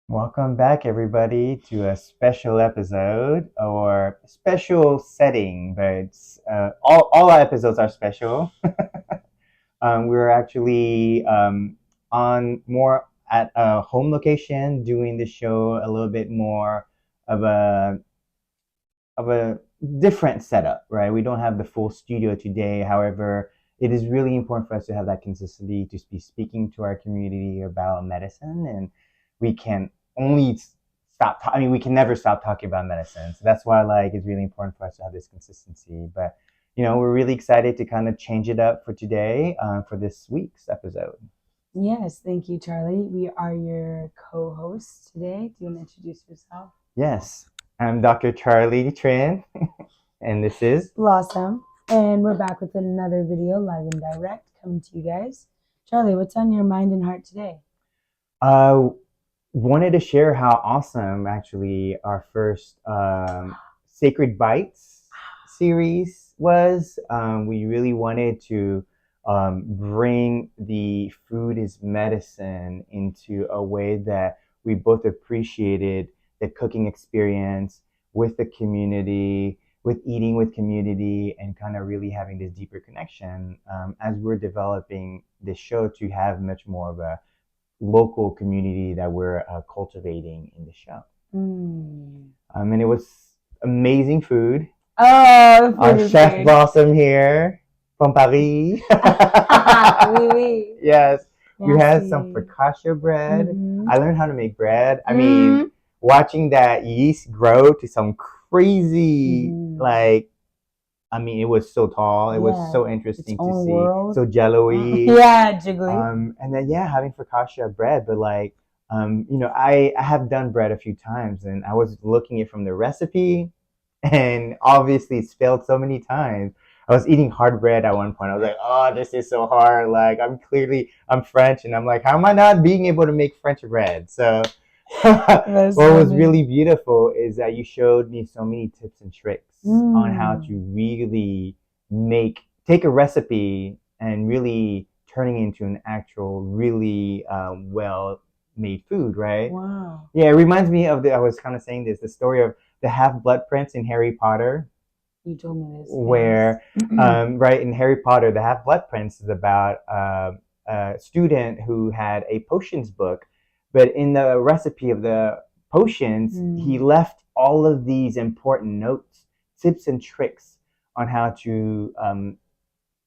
Welcome back, everybody, to a special episode or special setting. But all our episodes are special. We're actually on more at a home location, doing the show a little bit more of a different setup, right? We don't have the full studio today. However, it is really important for us to have that consistency to be speaking to our community about medicine, and we can only stop. I mean, we can never stop talking about medicine. So that's why, like, it's really important for us to have this consistency. But we're really excited to kind of change it up for today, for this week's episode. Yes, thank you, Charlie. We are your co-hosts today. Do you want to introduce yourself? Yes, I'm Dr. Charlie Tran, and this is Blossom. And we're back with another video, live and direct, coming to you guys. Charlie, what's on your mind and heart today? uh, wanted to share how awesome actually our first Sacred Bites series was. We really wanted to bring the food is medicine into a way that we both appreciated the cooking experience with the community, with eating with community, and kind of really having this deeper connection as we're developing this show to have much more of a local community that we're cultivating in the show. Mm. And it was amazing food. Oh, the Our food is chef good. Blossom here from Paris. Oui, oui. Yes, we had some Merci. focaccia bread. Mm-hmm. I learned how to make bread. I mean, watching that yeast grow to some crazy, Mm-hmm. like, I mean, it was so tall. It was so Yeah, its interesting to own see. world. So jello-y. Yeah, jiggly. And then yeah, having focaccia bread, but like I have done bread a few times, and I was looking at from the recipe, and obviously it's failed so many times. I was eating hard bread at one point. I was like, oh, this is so hard. Like I'm French, and I'm like, how am I not being able to make French bread? So what That's was funny. really beautiful is that you showed me so many tips and tricks on how Mm. to really take a recipe and really turning into an actual really well made food, right? Wow. Yeah, it reminds me of I was kind of saying this, the story of the half blood prince in Harry Potter, You told me this, where yes. right in Harry Potter, the half blood prince is about a student who had a potions book, but in the recipe of the potions, he left all of these important notes, tips, and tricks on how to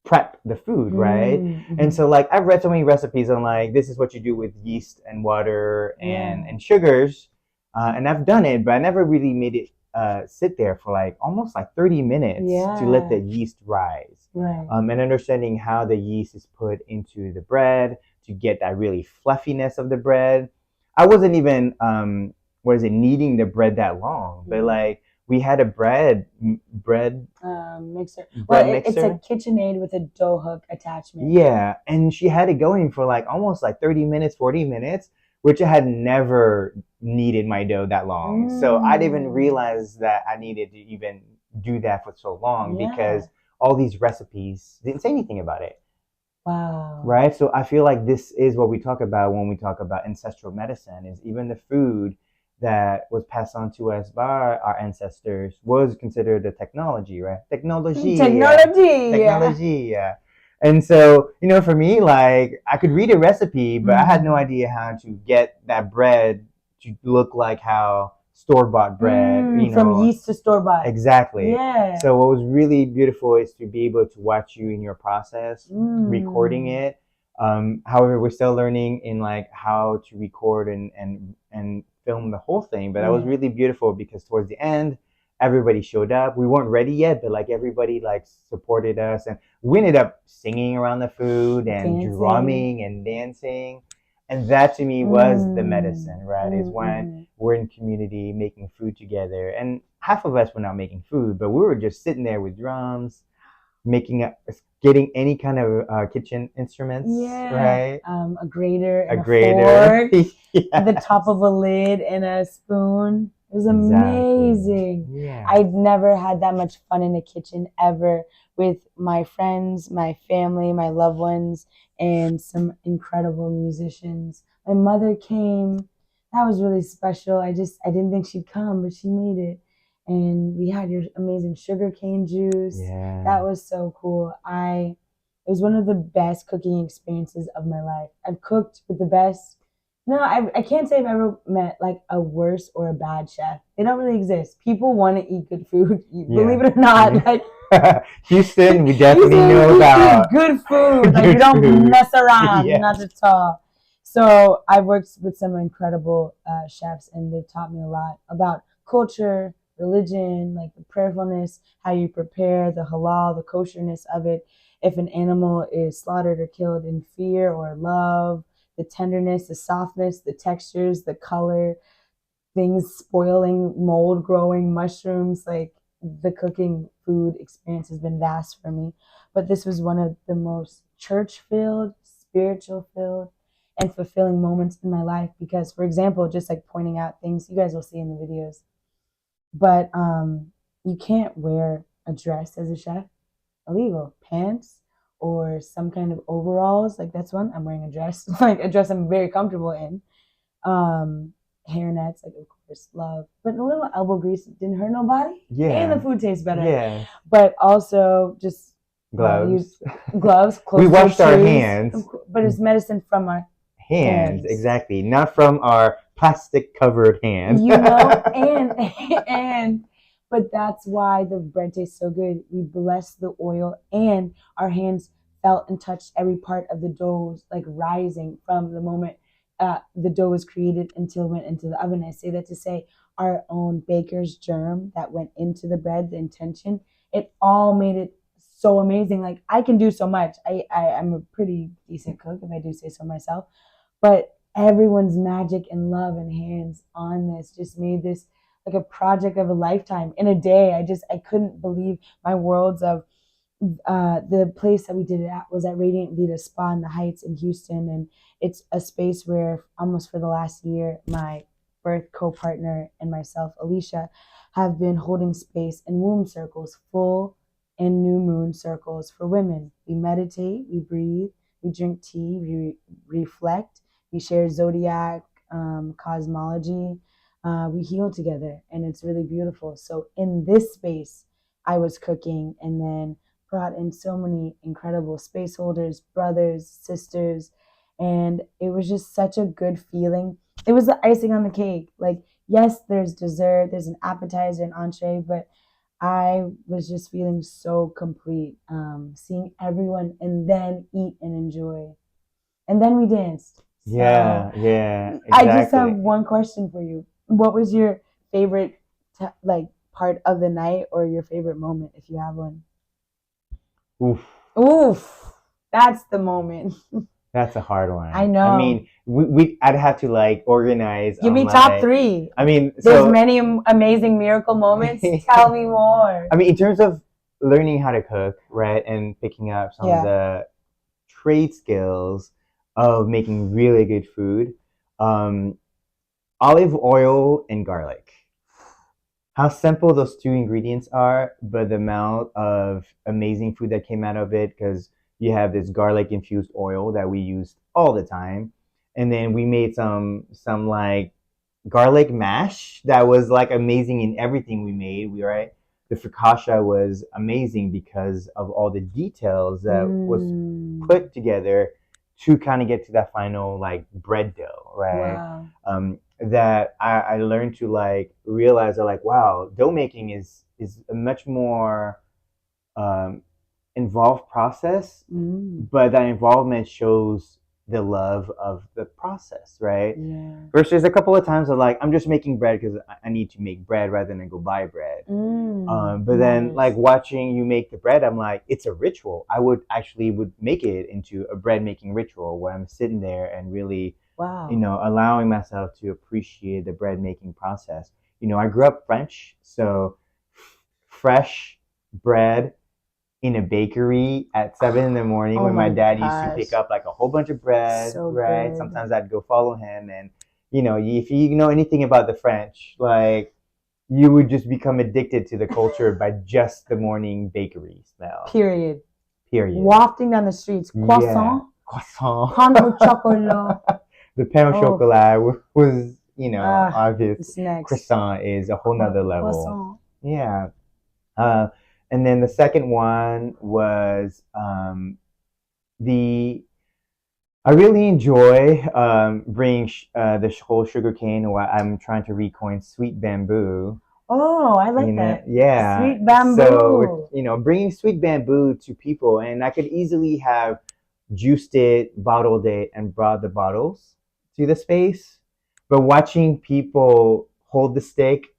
prep the food, right? And so like I've read so many recipes on like this is what you do with yeast and water and sugars, and I've done it, but I never really made it sit there for like almost like 30 minutes to let the yeast rise. Right. And understanding how the yeast is put into the bread to get that really fluffiness of the bread. I wasn't even kneading the bread that long, but like we had a bread Mixer. bread Well, it's a mixer. KitchenAid with a dough hook attachment. Yeah, and she had it going for like almost like 30 minutes, 40 minutes, which I had never kneaded my dough that long. So I didn't even realize that I needed to even do that for so long because all these recipes didn't say anything about it. Wow. Right? So I feel like this is what we talk about when we talk about ancestral medicine is even the food that was passed on to us by our ancestors was considered a technology, right? Technology. Technology, yeah. And so, for me, like I could read a recipe, but I had no idea how to get that bread to look like how store-bought bread, from yeast to store bought. Exactly. Yeah. So what was really beautiful is to be able to watch you in your process, recording it. However, we're still learning in like how to record and film the whole thing. But that was really beautiful because towards the end, everybody showed up. We weren't ready yet, but like everybody like supported us, and we ended up singing around the food and drumming and dancing. And that to me was the medicine, right? Is when we're in community making food together. And half of us were not making food, but we were just sitting there with drums, getting any kind of kitchen instruments, right? A grater and a grater, fork, the top of a lid and a spoon. It was amazing. Yeah. I'd never had that much fun in the kitchen ever with my friends, my family, my loved ones, and some incredible musicians. My mother came that was really special. I didn't think she'd come, but she made it. And we had your amazing sugarcane juice. Yeah. That was so cool. It was one of the best cooking experiences of my life. I've cooked with the best. No, I can't say I've ever met like a worse or a bad chef. They don't really exist. People want to eat good food, believe it or not. Yeah. Like Houston, we definitely know about good food. Like we good don't food. mess around, Yeah. not at all. So I've worked with some incredible chefs, and they've taught me a lot about culture, religion, like the prayerfulness, how you prepare the halal, the kosherness of it. If an animal is slaughtered or killed in fear or love, the tenderness, the softness, the textures, the color, things spoiling, mold growing, mushrooms, like the cooking food experience has been vast for me. But this was one of the most church filled, spiritual filled, and fulfilling moments in my life because, for example, just like pointing out things you guys will see in the videos, but you can't wear a dress as a chef, illegal. Pants or some kind of overalls, like that's one. I'm wearing a dress, like a dress I'm very comfortable in. Um, Hairnets, like of course, love, but a little elbow grease didn't hurt nobody. Yeah. And the food tastes better. Yeah. But also just Gloves. Gloves. We washed our hands. But it's medicine from our hands. Exactly, not from our plastic covered hands. You know, and but that's why the bread tastes so good. We blessed the oil, and our hands felt and touched every part of the dough, like rising from the moment the dough was created until it went into the oven. I say that to say our own baker's germ that went into the bread, the intention, it all made it so amazing. Like I can do so much. I'm a pretty decent cook, if I do say so myself, but everyone's magic and love and hands on this just made this like a project of a lifetime in a day. I couldn't believe my worlds of the place that we did it at was at Radiant Vita Spa in the Heights in Houston, and it's a space where almost for the last year my birth co-partner and myself, Alicia, have been holding space in womb circles, full and new moon circles for women. We meditate, we breathe, we drink tea, we reflect, we share zodiac cosmology, we heal together, and it's really beautiful. So in this space I was cooking, and then brought in so many incredible space holders, brothers, sisters, and it was just such a good feeling. It was the icing on the cake. Like, yes, there's dessert, there's an appetizer, an entree, but I was just feeling so complete, seeing everyone and then eat and enjoy. And then we danced. So, yeah, exactly. I just have one question for you. What was your favorite like part of the night, or your favorite moment if you have one? Oof. That's the moment. That's a hard one. I know. I mean, I'd have to like organize. Give me top 3. I mean, there's many amazing miracle moments. Tell me more. I mean, in terms of learning how to cook, right, and picking up some of the trade skills of making really good food, olive oil and garlic. How simple those 2 ingredients are, but the amount of amazing food that came out of it, because you have this garlic infused oil that we used all the time, and then we made some like garlic mash that was like amazing in everything we made. The focaccia was amazing because of all the details that was put together to kind of get to that final like bread dough, right? Wow. That I learned to like realize that like, wow, dough making is a much more involved process, but that involvement shows the love of the process, right? Yeah. Versus a couple of times of like, I'm just making bread because I need to make bread rather than go buy bread. But then like watching you make the bread, I'm like, it's a ritual. I would make it into a bread making ritual where I'm sitting there and really, allowing myself to appreciate the bread making process. I grew up French, so fresh bread in a bakery at 7 in the morning when my dad used to pick up like a whole bunch of bread, right? Good. Sometimes I'd go follow him, and if you know anything about the French, like you would just become addicted to the culture by just the morning bakery smell. Period. Wafting down the streets, croissant, croissant, pain au chocolat. The pain au chocolat was obvious It's next. croissant is a whole nother level. Croissant. Yeah. Uh, and then the second one was the I really enjoy bringing the whole sugar cane, or I'm trying to recoin sweet bamboo. Oh, I like that. Yeah. Sweet bamboo. So, bringing sweet bamboo to people, and I could easily have juiced it, bottled it, and brought the bottles to the space. But watching people hold the stick,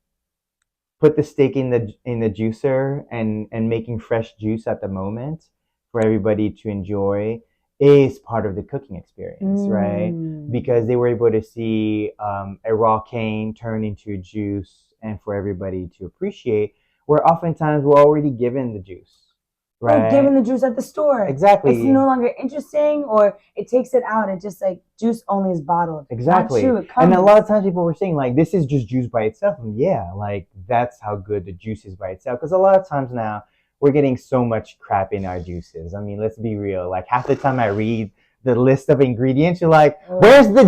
put the steak in the juicer, and making fresh juice at the moment for everybody to enjoy is part of the cooking experience, right? Because they were able to see a raw cane turn into juice, and for everybody to appreciate, where oftentimes we're already given the juice, We're right? given the juice at the store. Exactly. It's no longer interesting, or it takes it out. It's just like juice only is bottled. Exactly. Not true. It And comes. a lot of times people were saying like, this is just juice by itself. And yeah, like that's how good the juice is by itself. Because a lot of times now we're getting so much crap in our juices. I mean, let's be real. Like half the time I read the list of ingredients, you're like, where's the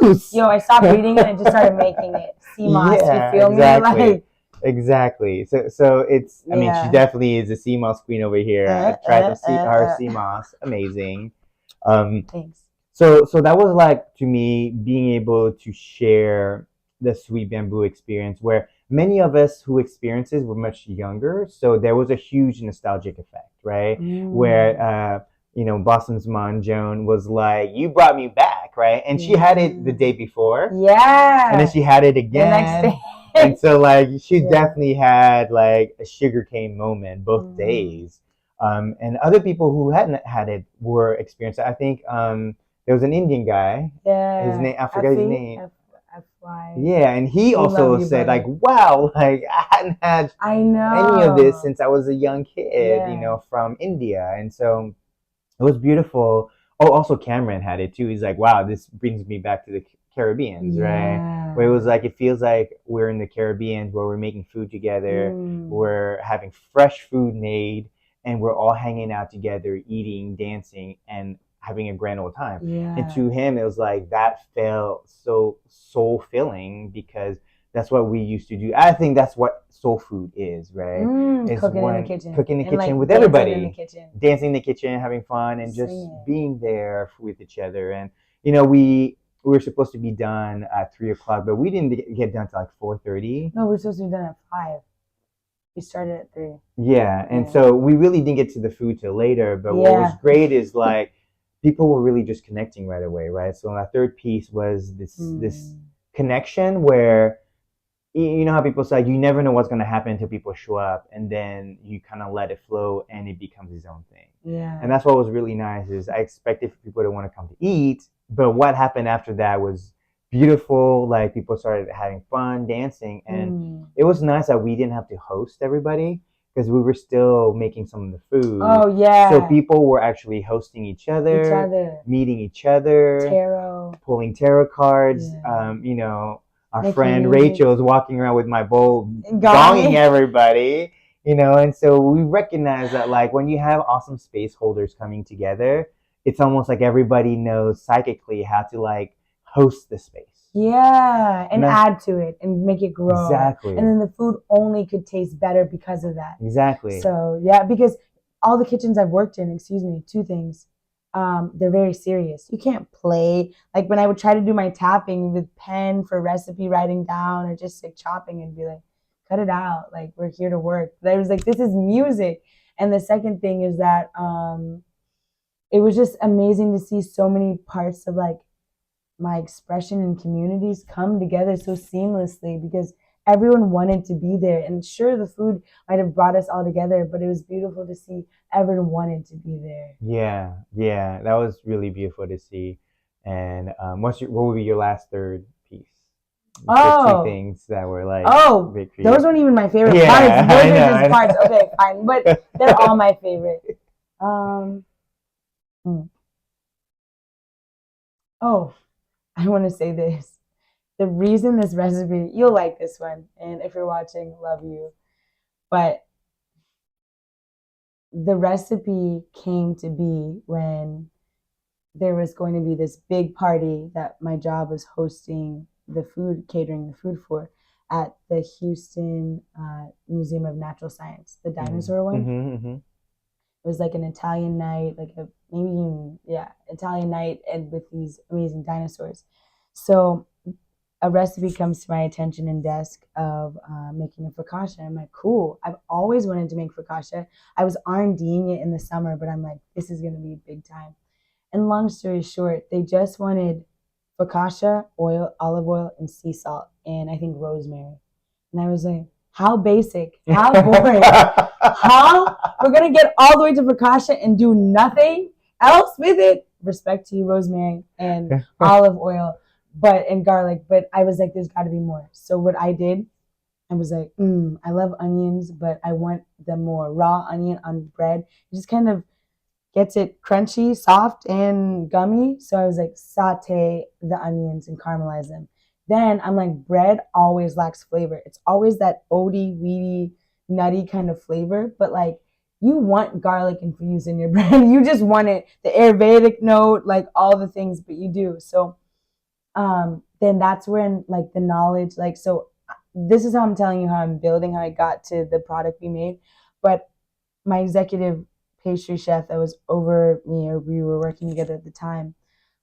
juice? Yo, I stopped reading it and just started making it. Sea moss, Yeah, you feel exactly. me? Like, exactly. So it's. I mean, she definitely is a sea moss queen over here. I tried her sea moss. Amazing. Thanks. So that was like to me being able to share the sweet bamboo experience, where many of us who experiences were much younger, so there was a huge nostalgic effect, right? Where Blossom's mom Joan was like, "You brought me back," right? And she had it the day before, and then she had it again the next day. and so like she definitely had like a sugarcane moment both days. And other people who hadn't had it were experiencing. I think there was an Indian guy. Yeah. His name, I forget his name. F-Y. Yeah, and he also said like, "Wow, like I hadn't had any of this since I was a young kid, from India." And so it was beautiful. Oh, also Cameron had it too. He's like, "Wow, this brings me back to the Caribbeans, right?" Where it was like, it feels like we're in the Caribbean, where we're making food together, we're having fresh food made, and we're all hanging out together, eating, dancing, and having a grand old time. And to him, it was like that felt so soul filling, because that's what we used to do. I think that's what soul food is, right? It's cooking in the kitchen. Cooking in the kitchen like with everybody. Dancing in the kitchen, having fun, and just being there with each other. And we were supposed to be done at 3:00, but we didn't get done till like 4:30. No, we were supposed to be done at 5. We started at 3. Yeah, and so we really didn't get to the food till later. But what was great is like people were really just connecting right away, right? So our third piece was this connection where you know how people say you never know what's going to happen until people show up, and then you kind of let it flow and it becomes its own thing. Yeah. And that's what was really nice is I expected for people to want to come to eat, but what happened after that was beautiful. Like people started having fun, dancing, and it was nice that we didn't have to host everybody because we were still making some of the food. Oh yeah. So people were actually hosting each other. Meeting each other, pulling tarot cards. Our friend Rachel is walking around with my bowl, gonging everybody, and so we recognize that like when you have awesome space holders coming together, it's almost like everybody knows psychically how to like host the space. Yeah, and add to it and make it grow. Exactly. And then the food only could taste better because of that. Exactly. So yeah, because all the kitchens I've worked in, 2 things. They're very serious. You can't play. Like when I would try to do my tapping with pen for recipe writing down or just like chopping and be like, cut it out. Like we're here to work. But I was like, this is music. And the second thing is that it was just amazing to see so many parts of like my expression and communities come together so seamlessly because everyone wanted to be there. And sure, the food might have brought us all together, but it was beautiful to see everyone wanted to be there. Yeah, that was really beautiful to see. And what would be your last third piece? The 2 things that were like big for you. Those weren't even my favorite parts. Those are just parts. Okay, fine, but they're all my favorite. Oh, I want to say this. The reason this recipe, you'll like this one, and if you're watching, love you. But the recipe came to be when there was going to be this big party that my job was hosting the food catering, the food for at the Houston Museum of Natural Science, the dinosaur one. It was like an Italian night, like a maybe even, yeah, Italian night, and with these amazing dinosaurs. So a recipe comes to my attention and desk of making a focaccia. I'm like, cool. I've always wanted to make focaccia. I was R&Ding it in the summer, but I'm like, this is going to be big time. And long story short, they just wanted focaccia, oil, olive oil, and sea salt, and I think rosemary. And I was like, how basic, how boring, how we're gonna get all the way to focaccia and do nothing else with it. Respect to you, rosemary and olive oil, and garlic. But I was like, there's got to be more. So what I did, I was like, I love onions, but I want the more raw onion on bread. It just kind of gets it crunchy, soft, and gummy. So I was like, saute the onions and caramelize them. Then I'm like, bread always lacks flavor. It's always that oaty, weedy, nutty kind of flavor. But like, you want garlic infused in your bread. You just want it, the Ayurvedic note, like all the things, but you do. So then that's when like the knowledge, like, so this is how I'm telling you how I'm building, how I got to the product we made. But my executive pastry chef that was over me, or we were working together at the time,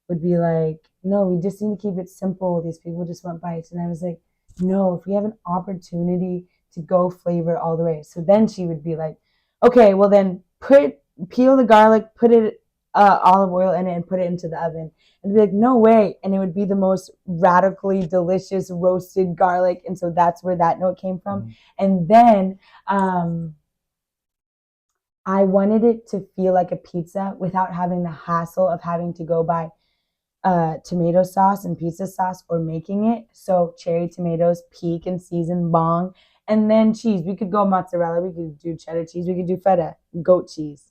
would be like, no, we just need to keep it simple. These people just want bites. And I was like, no, if we have an opportunity to go flavor all the way. So then she would be like, okay, well then peel the garlic, put it olive oil in it and put it into the oven. And be like, no way. And it would be the most radically delicious roasted garlic. And so that's where that note came from. And then I wanted it to feel like a pizza without having the hassle of having to go buy tomato sauce and pizza sauce or making it. So cherry tomatoes, peak and season, bong, and then cheese. We could go mozzarella, we could do cheddar cheese, we could do feta, goat cheese.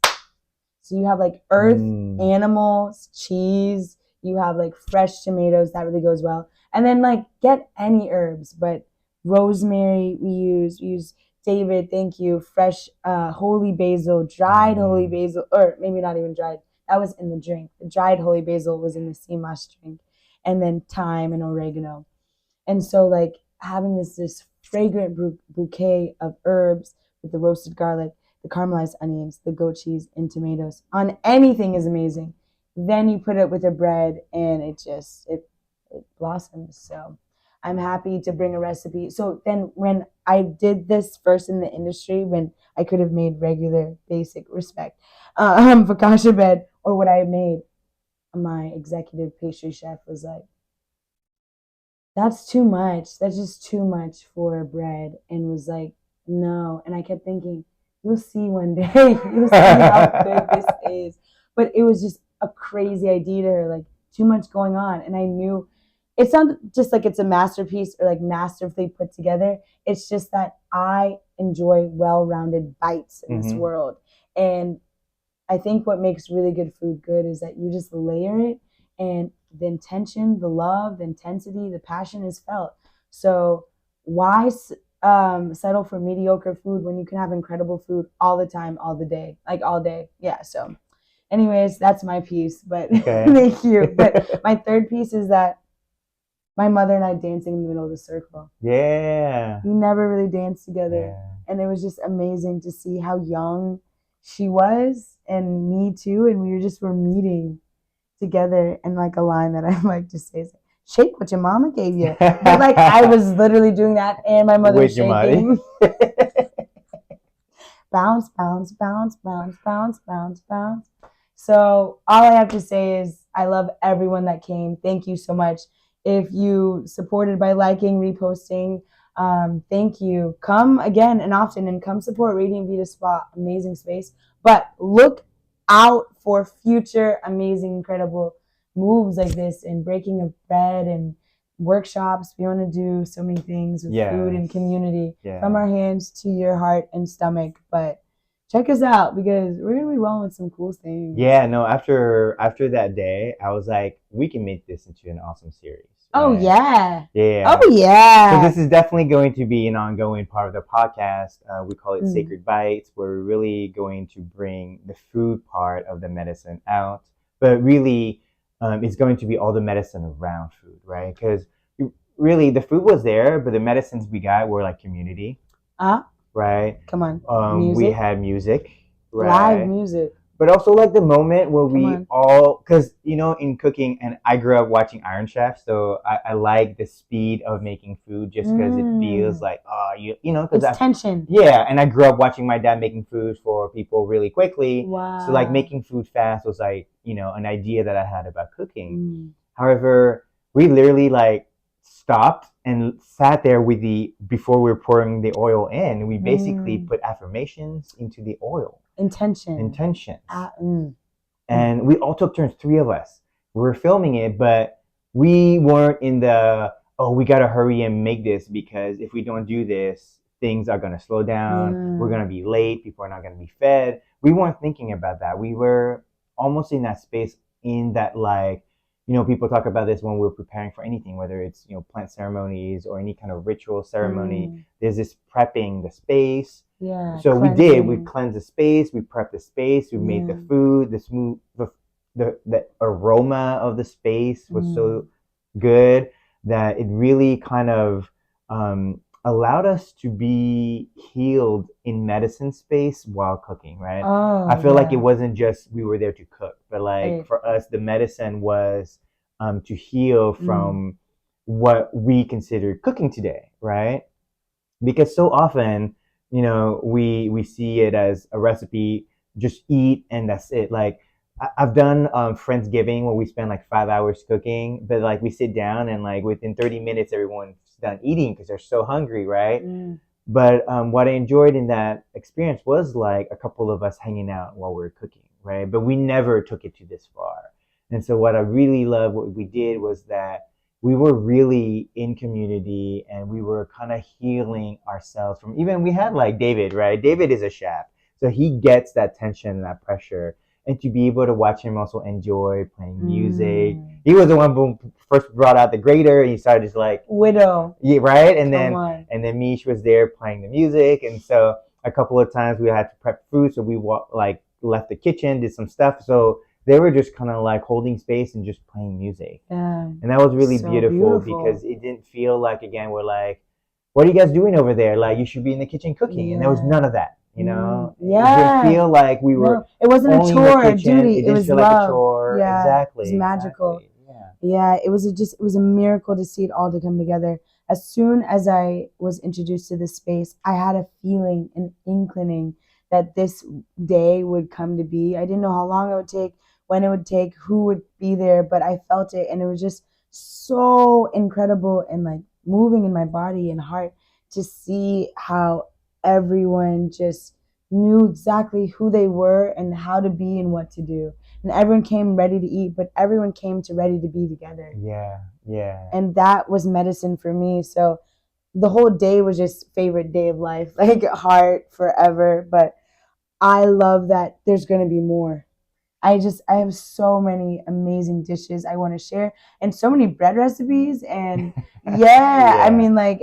So you have like earth, animals, cheese, you have like fresh tomatoes, that really goes well. And then like get any herbs, but rosemary we use David, thank you, fresh holy basil, dried holy basil, or maybe not even dried. That was in the drink. The dried holy basil was in the sea moss drink. And then thyme and oregano. And so like having this fragrant bouquet of herbs with the roasted garlic, the caramelized onions, the goat cheese, and tomatoes on anything is amazing. Then you put it with a bread and it blossoms. So I'm happy to bring a recipe. So then when I did this first in the industry, when I could have made regular, basic, respect, focaccia bread, or what I made, my executive pastry chef was like, that's too much. That's just too much for bread. And was like, no. And I kept thinking, you'll see one day. You'll see how good this is. But it was just a crazy idea to her, like too much going on. And I knew it's not just like it's a masterpiece or like masterfully put together. It's just that I enjoy well-rounded bites in this world. And I think what makes really good food good is that you just layer it, and the intention, the love, the intensity, the passion is felt. So why settle for mediocre food when you can have incredible food all the time, all the day, like all day? Yeah. So anyways, that's my piece, but thank you. But my third piece is that my mother and I dancing in the middle of the circle. Yeah. We never really danced together. Yeah. And it was just amazing to see how young she was and me too. And we were meeting together, and like a line that I like to say is, shake what your mama gave you. But like I was literally doing that, and my mother was shaking. Bounce, bounce, bounce, bounce, bounce, bounce, bounce. So all I have to say is I love everyone that came. Thank you so much. If you supported by liking, reposting, thank you. Come again and often, and come support Radiant Vita Spa. Amazing space. But look out for future amazing, incredible moves like this, and breaking of bread and workshops. We want to do so many things with food and community, from our hands to your heart and stomach. But check us out, because we're gonna be rolling with some cool things. Yeah, no, after that day, I was like, we can make this into an awesome series. Right? Oh yeah. Yeah. Oh yeah. So this is definitely going to be an ongoing part of the podcast. We call it Sacred Bites, where we're really going to bring the food part of the medicine out, but really it's going to be all the medicine around food, right? Because really the food was there, but the medicines we got were like community, Ah, right? come on. We Music. had music, Live right? music. But also like the moment where Come we on. all, because in cooking, and I grew up watching Iron Chef, so I like the speed of making food just because it feels Mm. like because It's tension. yeah, and I grew up watching my dad making food for people really quickly, so like Wow. making food fast was like an idea that I had about cooking. Mm. However, we literally like stopped and sat there with the before we were pouring the oil in. We basically Mm. put affirmations into the oil, Intention. intentions, Mm. and we all took turns. Three of us. We were filming it, but we weren't in the we gotta hurry and make this because if we don't do this, things are gonna slow down. We're Yeah. gonna be late. People are not gonna be fed. We weren't thinking about that. We were almost in that space in that like people talk about this when we're preparing for anything, whether it's plant ceremonies or any kind of ritual ceremony. Mm. There's this prepping the space, Yeah. so we did. We Cleansing. cleansed the space. We prepped the space. We made the Yeah. food. The smooth, the aroma of the space was Mm. so good that it really kind of allowed us to be healed in medicine space while cooking. Right. I Oh, feel like it yeah. wasn't just we were there to cook, but like Right. for us, the medicine was to heal Mm. from what we consider cooking today. Right, because so often we see it as a recipe, just eat and that's it. Like I've done friendsgiving where we spend like 5 hours cooking, but like we sit down and like within 30 minutes everyone's done eating because they're so hungry, right? Mm. But what I enjoyed in that experience was like a couple of us hanging out while we were cooking, right? But we never took it to this far. And so what I really love what we did was that we were really in community and we were kind of healing ourselves from, even we had like David, right? David is a chef. So he gets that tension and that pressure. And to be able to watch him also enjoy playing music. Mm. He was the one who first brought out the grater and he started just like Widow. yeah, right? And Come then on. Mish was there playing the music, and so a couple of times we had to prep food, so we like left the kitchen, did some stuff, so they were just kind of like holding space and just playing music, Yeah. and that was really So beautiful because beautiful. it didn't feel like again we're like, what are you guys doing over there? Like you should be in the kitchen cooking, and there was none Yeah. of that. Mm. It didn't Yeah. feel like we were No, it wasn't a only in the chore or kitchen. duty. It It didn't was feel like a love. chore. Yeah. It was Exactly, magical. exactly. Yeah. Yeah, it was a miracle to see it all to come together. As soon as I was introduced to this space, I had a feeling, an inclining that this day would come to be. I didn't know how long it would take, when it would take, who would be there, but I felt it and it was just so incredible and like moving in my body and heart to see how everyone just knew exactly who they were and how to be and what to do, and everyone came ready to eat, but everyone came to ready to be together. Yeah, yeah. And that was medicine for me. So the whole day was just favorite day of life, like heart forever. But I love that there's going to be more. I have so many amazing dishes I want to share and so many bread recipes. And yeah, I Yeah. mean, like,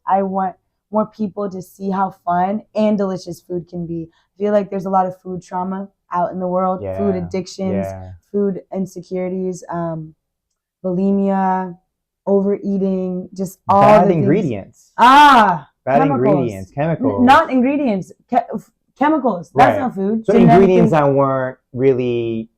I want more people to see how fun and delicious food can be. I feel like there's a lot of food trauma out in the world, food Yeah, addictions, yeah. food insecurities, bulimia, overeating, just all Bad the things. ingredients. Ah, Bad chemicals. ingredients, chemicals. Not ingredients, chemicals. That's Right. not food. So ingredients Genetically, that weren't really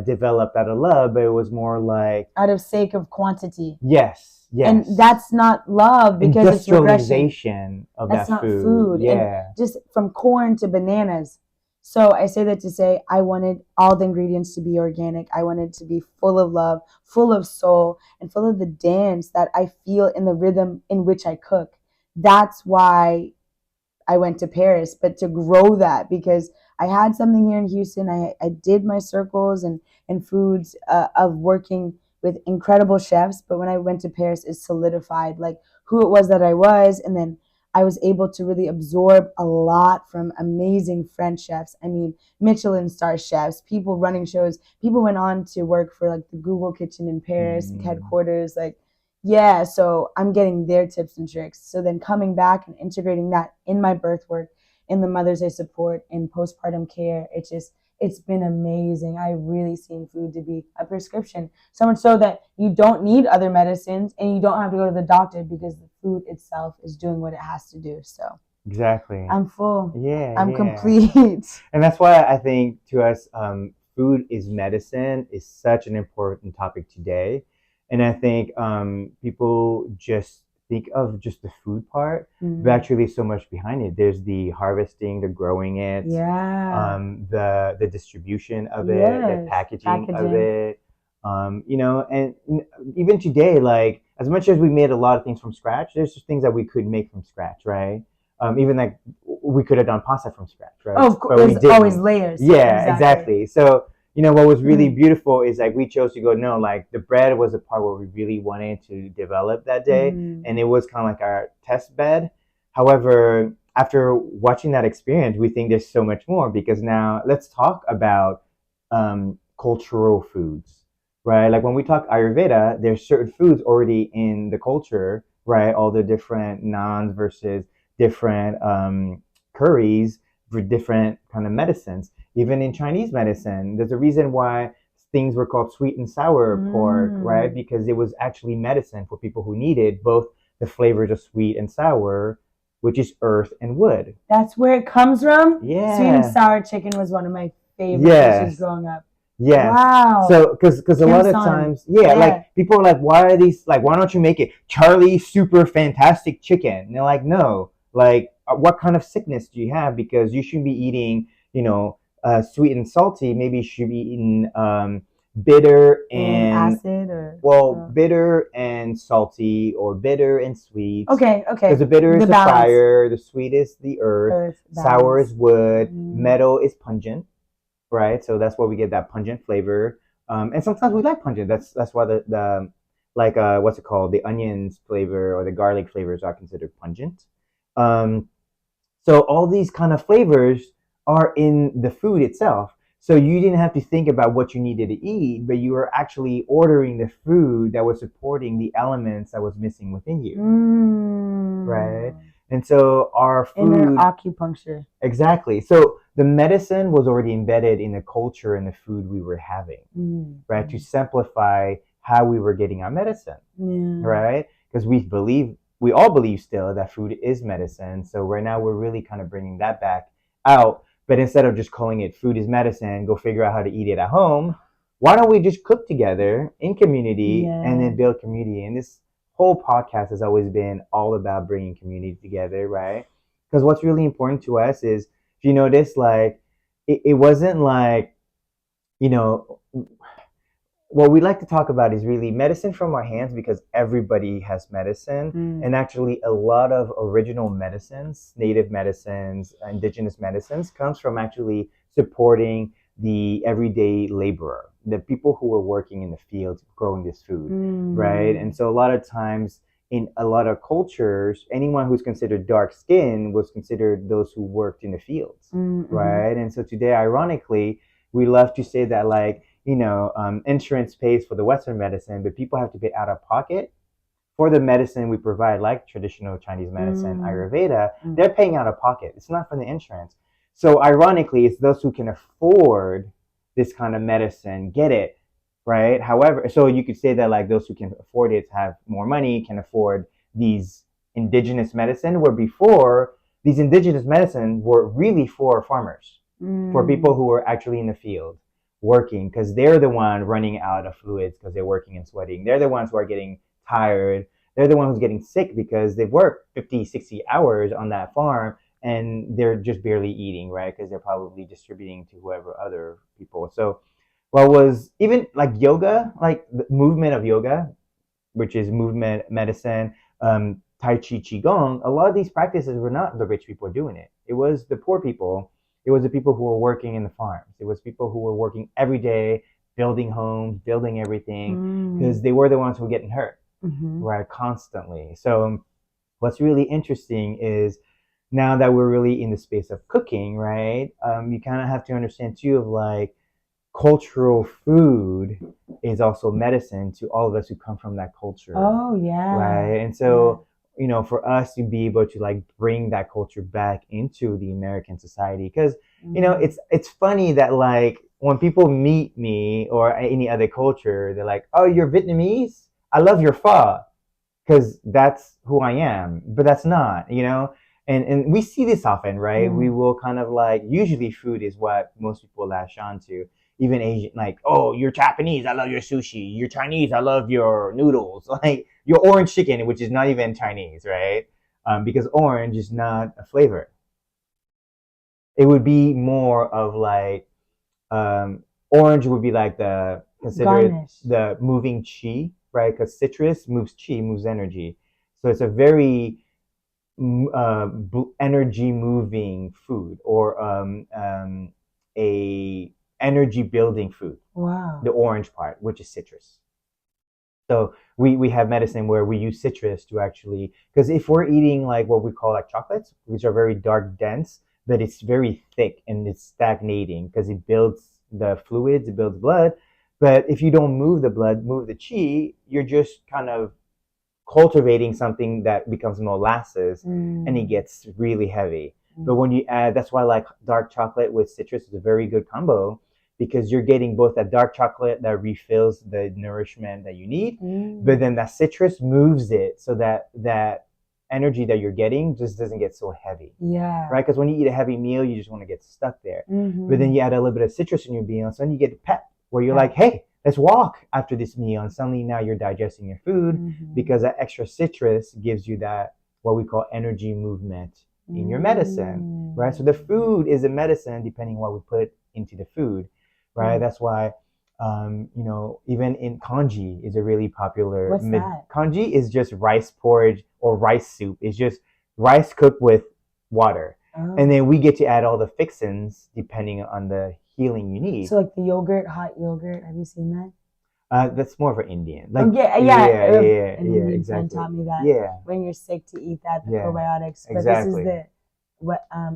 developed out of love, but it was more like out of sake of quantity. yes, yes. And that's not love because it's regression. Industrialization of That's that not food. food. And Yeah. just from corn to bananas. So I say that to say I wanted all the ingredients to be organic. I wanted to be full of love, full of soul, and full of the dance that I feel in the rhythm in which I cook. That's why I went to Paris, but to grow that because I had something here in Houston. I did my circles and foods of working with incredible chefs. But when I went to Paris, it solidified like who it was that I was. And then I was able to really absorb a lot from amazing French chefs. I mean, Michelin star chefs, people running shows. People went on to work for like the Google Kitchen in Paris, Mm. headquarters. Like, yeah, so I'm getting their tips and tricks. So then coming back and integrating that in my birth work, in the mothers I support, in postpartum care, it's been amazing. I really seen food to be a prescription. So much so that you don't need other medicines and you don't have to go to the doctor because the food itself is doing what it has to do. So Exactly. I'm full. Yeah, I'm yeah. complete. And that's why I think to us, food is medicine is such an important topic today. And I think people just think of just the food part, but actually so much behind it. There's the harvesting, the growing it, Yeah. the distribution of it, the Yes. packaging of Packaging. it. And even today, like as much as we made a lot of things from scratch, there's just things that we could make from scratch, right? Even like we could have done pasta from scratch, right? Oh, of course. But we There's always didn't. layers. Yeah, Exactly. exactly. So what was really beautiful is like we chose to go no, like the bread was the part where we really wanted to develop that day, and it was kind of like our test bed. However, after watching that experience, we think there's so much more because now let's talk about cultural foods, right? Like when we talk Ayurveda, there's certain foods already in the culture, right? All the different naans versus different curries for different kind of medicines. Even in Chinese medicine, there's a reason why things were called sweet and sour pork, right? Because it was actually medicine for people who needed both the flavors of sweet and sour, which is earth and wood. That's where it comes from? Yeah. Sweet and sour chicken was one of my favorite dishes growing up. Yes. Wow. So, because a Kim lot of Son. times, like people are like, why are these like, why don't you make it Charlie Super Fantastic Chicken? And they're like, no, like, what kind of sickness do you have? Because you shouldn't be eating, sweet and salty. Maybe you should be eating bitter and acid or bitter and salty or bitter and sweet. Okay. Because the bitter is the balance. fire, the sweet is the earth, sour is wood, metal is pungent, right? So that's why we get that pungent flavor. And sometimes we like pungent. That's why the like what's it called? The onions flavor or the garlic flavors are considered pungent. Um, so all these kind of flavors are in the food itself. So you didn't have to think about what you needed to eat, but you were actually ordering the food that was supporting the elements that was missing within you, right? And so our food, inner acupuncture. Exactly. So the medicine was already embedded in the culture and the food we were having, right? To simplify how we were getting our medicine, right? Because we all believe still that food is medicine. So right now we're really kind of bringing that back out. But instead of just calling it food is medicine, go figure out how to eat it at home. Why don't we just cook together in community and then build community? And this whole podcast has always been all about bringing community together, right? Because what's really important to us is, if you notice, like, it wasn't like, what we like to talk about is really medicine from our hands because everybody has medicine. And actually, a lot of original medicines, native medicines, indigenous medicines, comes from actually supporting the everyday laborer, the people who were working in the fields growing this food, right? And so a lot of times in a lot of cultures, anyone who's considered dark skinned was considered those who worked in the fields, right? And so today, ironically, we love to say that like, insurance pays for the Western medicine, but people have to pay out of pocket for the medicine we provide, like traditional Chinese medicine, Ayurveda. They're paying out of pocket. It's not from the insurance. So ironically, it's those who can afford this kind of medicine get it, right? However, so you could say that like those who can afford it have more money can afford these indigenous medicine, where before these indigenous medicine were really for farmers, for people who were actually in the field working, because they're the one running out of fluids because they're working and sweating. They're the ones who are getting tired. They're the ones who's getting sick because they've worked 50, 60 hours on that farm and they're just barely eating, right? Because they're probably distributing to whoever other people. So what was even like yoga, like the movement of yoga, which is movement medicine, Tai Chi, Qigong, a lot of these practices were not the rich people doing it. It was the poor people. It was the people who were working in the farms. It was people who were working every day, building homes, building everything, because they were the ones who were getting hurt, right, constantly. So what's really interesting is now that we're really in the space of cooking, right, you kind of have to understand too of like cultural food is also medicine to all of us who come from that culture. Oh, yeah. Right. And so for us to be able to like bring that culture back into the American society. Because it's funny that like when people meet me or any other culture, they're like, "Oh, you're Vietnamese? I love your pho," because that's who I am. But that's not. And we see this often, right? We will kind of like usually food is what most people latch on to. Even Asian, like, oh, you're Japanese, I love your sushi. You're Chinese, I love your noodles. Like your orange chicken, which is not even Chinese, right? Because orange is not a flavor. It would be more of like orange would be like the considered Garnish. the moving chi, right? Because citrus moves chi, moves energy. So it's a very energy moving food or a energy building food. Wow. The orange part, which is citrus. So we have medicine where we use citrus to actually, because if we're eating like what we call like chocolates, which are very dark dense, but it's very thick and it's stagnating because it builds the fluids, it builds blood. But if you don't move the blood, move the chi, you're just kind of cultivating something that becomes molasses and it gets really heavy. But when you add, that's why like dark chocolate with citrus is a very good combo because you're getting both that dark chocolate that refills the nourishment that you need, but then that citrus moves it so that that energy that you're getting just doesn't get so heavy. Yeah. Right? Because when you eat a heavy meal, you just want to get stuck there. But then you add a little bit of citrus in your meal, and suddenly you get pep where you're like, hey, let's walk after this meal. And suddenly now you're digesting your food because that extra citrus gives you that what we call energy movement in your medicine, right? So the food is a medicine depending on what we put into the food, right? That's why, even in congee is a really popular. What's that? Congee is just rice porridge or rice soup. It's just rice cooked with water. And then we get to add all the fixins depending on the healing you need. So like the yogurt, hot yogurt. Have you seen that? That's more for Indian. Like yeah. And then exactly. friend taught me that. Yeah. When you're sick to eat that, the probiotics. But exactly. this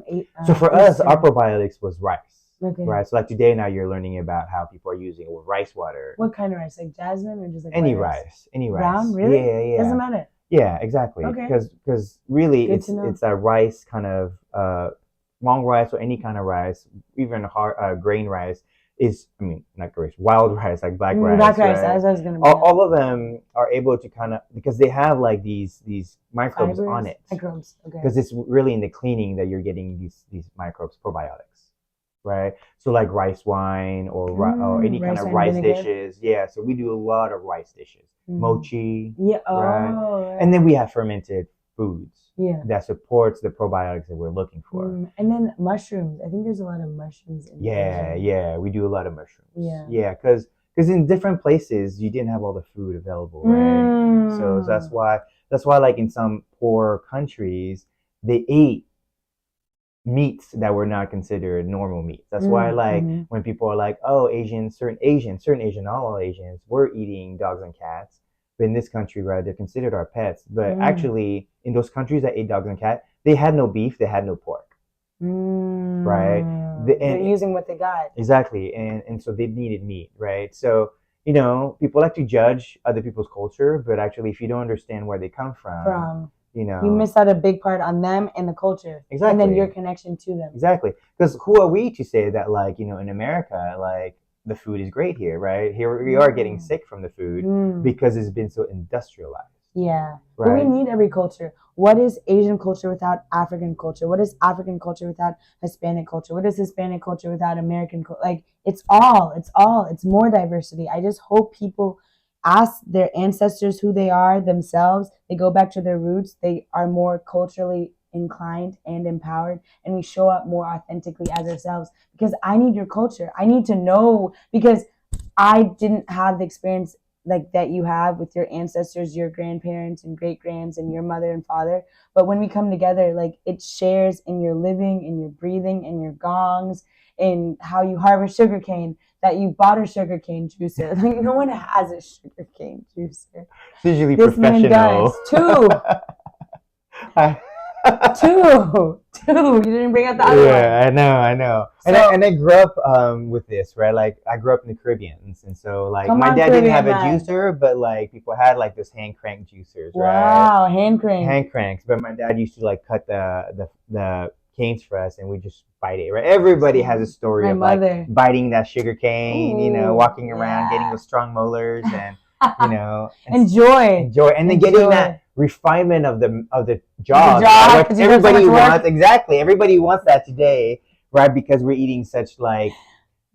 is so for us, our probiotics was rice. Okay. Right. So like today now you're learning about how people are using it with rice water. What kind of rice? Like jasmine or just like any rice? Any rice. Brown? Really? Yeah. Doesn't matter. Yeah, exactly. Okay. Because really Good it's a rice kind of long rice or any kind of rice, even hard grain rice is, I mean, not rice, wild rice, like black rice. Black rice, right? as I was going to all of them are able to kind of, because they have like these microbes on it. Microbes, okay. Because it's really in the cleaning that you're getting these microbes, probiotics, right? So like rice wine or any kind of rice dishes. Yeah, so we do a lot of rice dishes. Mochi. Yeah, right? And then we have fermented foods. Yeah. That supports the probiotics that we're looking for. And then mushrooms. I think there's a lot of mushrooms in Yeah, we do a lot of mushrooms. Yeah, because in different places you didn't have all the food available, right? So that's why like in some poor countries they ate meats that were not considered normal meats. That's why like when people are like, oh, certain Asian, not all Asians, were eating dogs and cats. But in this country, right, they're considered our pets. But actually, in those countries that ate dogs and cats, they had no beef, they had no pork, right? They're using what they got. Exactly, and so they needed meat, right? So people like to judge other people's culture, but actually, if you don't understand where they come from, you miss out a big part on them and the culture. Exactly, and then your connection to them. Exactly, because who are we to say that, like in America, like the food is great here, right? Here we are getting sick from the food because it's been so industrialized. Yeah, right? But we need every culture. What is Asian culture without African culture? What is African culture without Hispanic culture? What is Hispanic culture without American culture? Like it's more diversity. I just hope people ask their ancestors who they are themselves. They go back to their roots. They are more culturally inclined and empowered, and we show up more authentically as ourselves, because I need your culture. I need to know, because I didn't have the experience like that you have with your ancestors, your grandparents and great grands and your mother and father. But when we come together, like it shares in your living, in your breathing, in your gongs, in how you harvest sugarcane, that you bought a sugarcane juicer. Like no one has a sugarcane juicer. It's usually this professional. Man does too. Two. You didn't bring out the other Yeah, one. I know. And So I grew up with this, right? Like I grew up in the Caribbean, and so like come my on, dad didn't Caribbean have a man. juicer, but like people had like this hand crank juicers, right? Wow, hand crank. Hand cranks. But my dad used to like cut the canes for us, and we just bite it, right? Everybody has a story My of like mother. biting that sugar cane, Ooh, walking around, getting yeah. those strong molars, and and Enjoy. enjoy, and then getting Enjoy. that refinement of the The jaws, right? jaw, What because you done so everybody much wants, work. exactly. Everybody wants that today, right? Because we're eating such like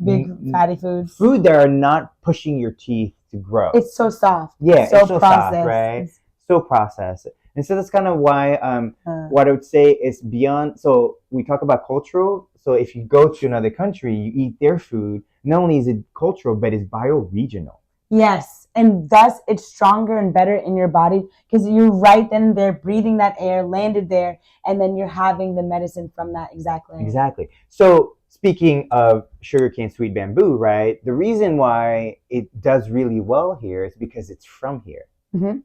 Big fatty foods. food that are not pushing your teeth to grow. It's so soft. Yeah, So it's so soft, processed. right? So processed. And so that's kind of why Uh, what I would say is beyond. So we talk about cultural. So if you go to another country, you eat their food. Not only is it cultural, but it's bioregional. yes, and thus it's stronger and better in your body because you're right then and there breathing that air, landed there, and then you're having the medicine from that exactly. Exactly. So speaking of sugarcane sweet bamboo, right? The reason why it does really well here is because it's from here. Mm-hmm.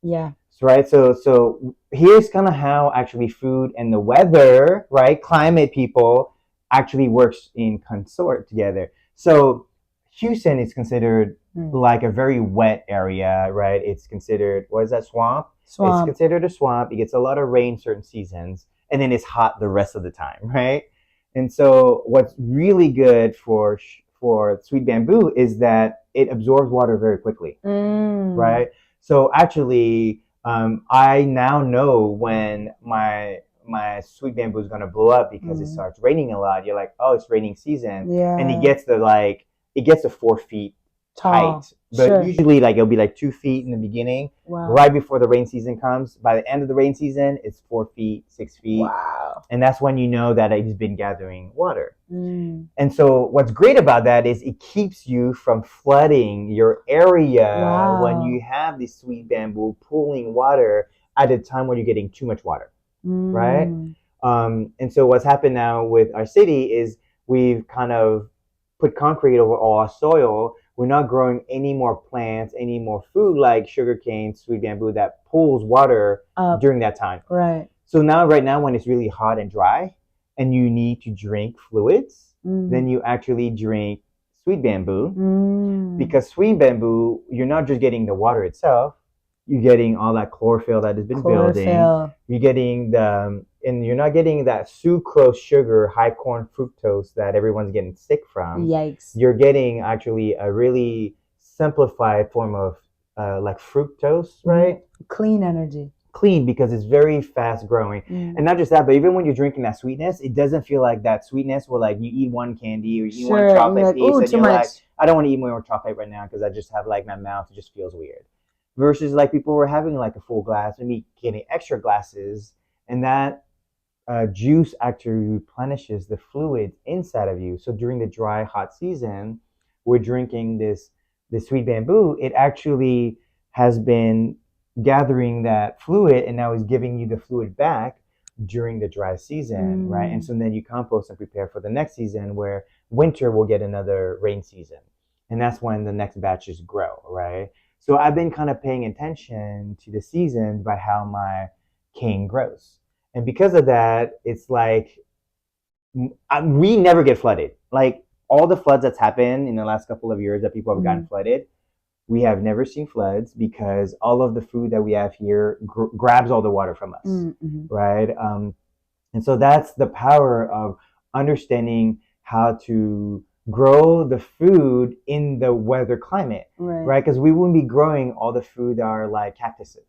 Yeah. Right. So here's kind of how actually food and the weather, right? Climate people actually works in consort together. So Houston is considered like a very wet area, right? It's considered, what is that, swamp? It's considered a swamp. It gets a lot of rain certain seasons, and then it's hot the rest of the time, right? And so what's really good for sweet bamboo is that it absorbs water very quickly, right? So actually, I now know when my sweet bamboo is gonna blow up because it starts raining a lot. You're like, oh, it's raining season, and it gets to 4 feet height. But usually, like it'll be like 2 feet in the beginning, right before the rain season comes. By the end of the rain season, it's 4 feet, 6 feet, and that's when you know that it's been gathering water. And so, what's great about that is it keeps you from flooding your area when you have this sweet bamboo pooling water at a time when you're getting too much water, right? And so, what's happened now with our city is we've kind of put concrete over all our soil. We're not growing any more plants, any more food like sugarcane, sweet bamboo that pulls water during that time. Right. So now, right now, when it's really hot and dry, and you need to drink fluids, then you actually drink sweet bamboo, because sweet bamboo, you're not just getting the water itself, you're getting all that chlorophyll that has been building. You're getting and you're not getting that sucrose sugar, high corn fructose that everyone's getting sick from. Yikes. You're getting actually a really simplified form of like fructose, right? Clean energy. Clean, because it's very fast growing. And not just that, but even when you're drinking that sweetness, it doesn't feel like that sweetness where like you eat one candy or you eat one chocolate piece and you're like, I don't want to eat more chocolate right now because I just have like my mouth, it just feels weird. Versus like people were having like a full glass, maybe getting extra glasses, and that juice actually replenishes the fluids inside of you. So during the dry, hot season, we're drinking this sweet bamboo. It actually has been gathering that fluid and now is giving you the fluid back during the dry season, right? And so then you compost and prepare for the next season where winter will get another rain season. And that's when the next batches grow, right? So I've been kind of paying attention to the seasons by how my cane grows. And because of that, it's like we never get flooded. Like all the floods that's happened in the last couple of years that people have gotten flooded, we have never seen floods because all of the food that we have here grabs all the water from us, right? And so that's the power of understanding how to grow the food in the weather climate, right? Because we wouldn't be growing all the food that are like cactuses.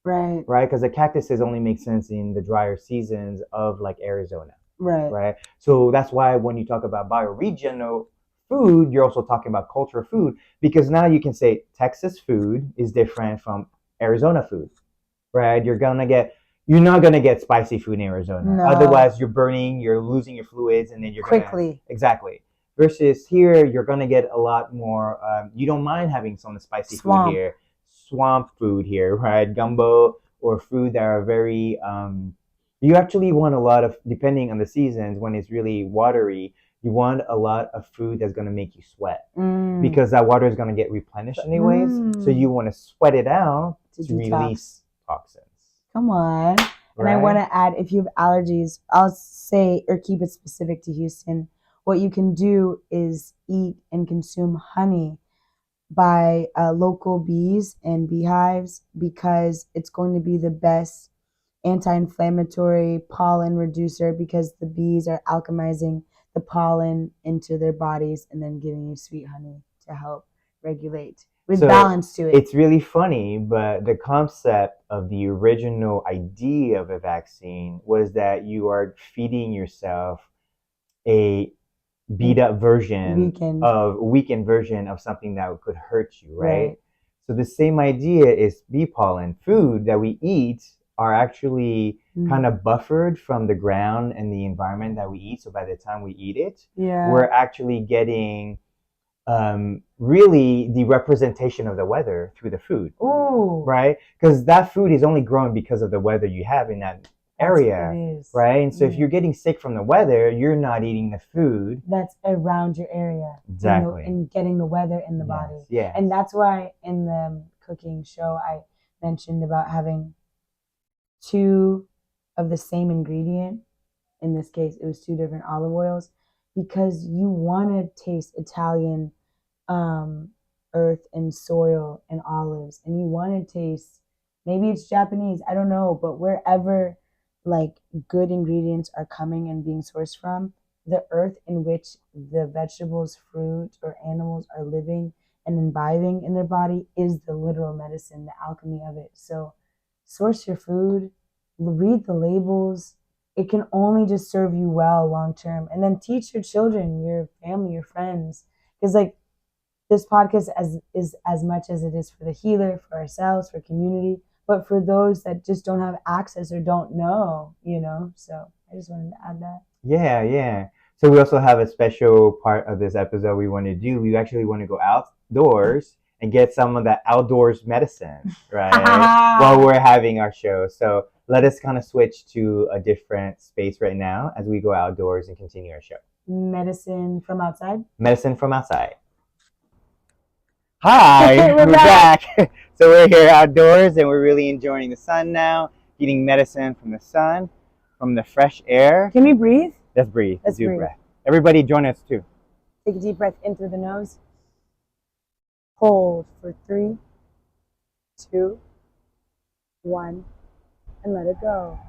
Right. Because the cactuses only make sense in the drier seasons of like Arizona. Right. So that's why when you talk about bioregional food, you're also talking about cultural food, because now you can say Texas food is different from Arizona food, right? You're not gonna get spicy food in Arizona. No. Otherwise, you're losing your fluids, and then you're quickly. Exactly. Versus here, you're gonna get a lot more. You don't mind having some spicy food here. Swamp food here, right? Gumbo or food that are very you actually want a lot of, depending on the seasons, when it's really watery, you want a lot of food that's going to make you sweat, because that water is going to get replenished anyways. So you want to sweat it out to release toxins. Come on. And I want to add, if you have allergies, I'll say, or keep it specific to Houston, what you can do is eat and consume honey by local bees and beehives, because it's going to be the best anti-inflammatory pollen reducer, because the bees are alchemizing the pollen into their bodies and then giving you sweet honey to help regulate with balance to it. It's really funny, but the concept of the original idea of a vaccine was that you are feeding yourself a beat up version weakened version of something that could hurt you, right? So the same idea is bee pollen. Food that we eat are actually kind of buffered from the ground and the environment that we eat. So by the time we eat it, we're actually getting really the representation of the weather through the food. Ooh. Right? Because that food is only growing because of the weather you have in that area, right? And so if you're getting sick from the weather, you're not eating the food that's around your area. Exactly. And getting the weather in the body. Yeah. And that's why in the cooking show I mentioned about having 2 of the same ingredient. In this case, it was 2 different olive oils, because you want to taste Italian earth and soil and olives, and you want to taste, maybe it's Japanese, I don't know, but wherever like good ingredients are coming and being sourced from, the earth in which the vegetables, fruit, or animals are living and imbibing in their body is the literal medicine, the alchemy of it. So source your food, read the labels. It can only just serve you well long term. And then teach your children, your family, your friends. Because like this podcast is as much as it is for the healer, for ourselves, for community, but for those that just don't have access or don't know, So I just wanted to add that. Yeah. So we also have a special part of this episode we want to do. We actually want to go outdoors and get some of that outdoors medicine, right? While we're having our show. So let us kind of switch to a different space right now as we go outdoors and continue our show. Medicine from outside? Medicine from outside. Hi, we're back. So we're here outdoors and we're really enjoying the sun now, getting medicine from the sun, from the fresh air. Can we breathe? Let's breathe. Let's do breath. Everybody join us too. Take a deep breath in through the nose. Hold for 3, 2, 1, and let it go.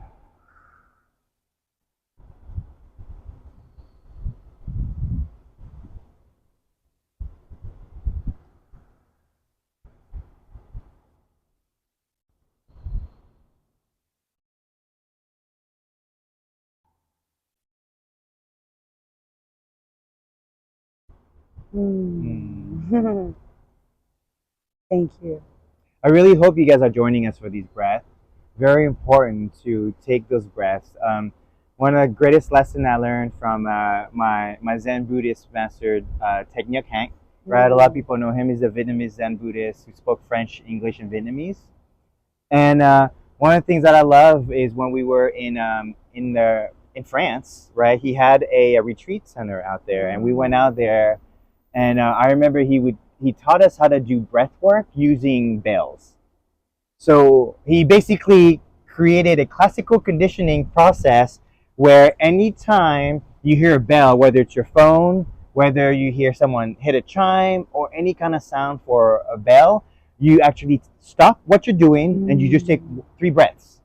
Thank you. I really hope you guys are joining us for these breaths. Very important to take those breaths. One of the greatest lessons I learned from my Zen Buddhist master, Thich Nhat Hanh, right? A lot of people know him. He's a Vietnamese Zen Buddhist who spoke French, English, and Vietnamese. And one of the things that I love is when we were in France, right? He had a retreat center out there, and we went out there. And I remember he taught us how to do breath work using bells. So he basically created a classical conditioning process where anytime you hear a bell, whether it's your phone, whether you hear someone hit a chime, or any kind of sound for a bell, you actually stop what you're doing and you just take 3 breaths,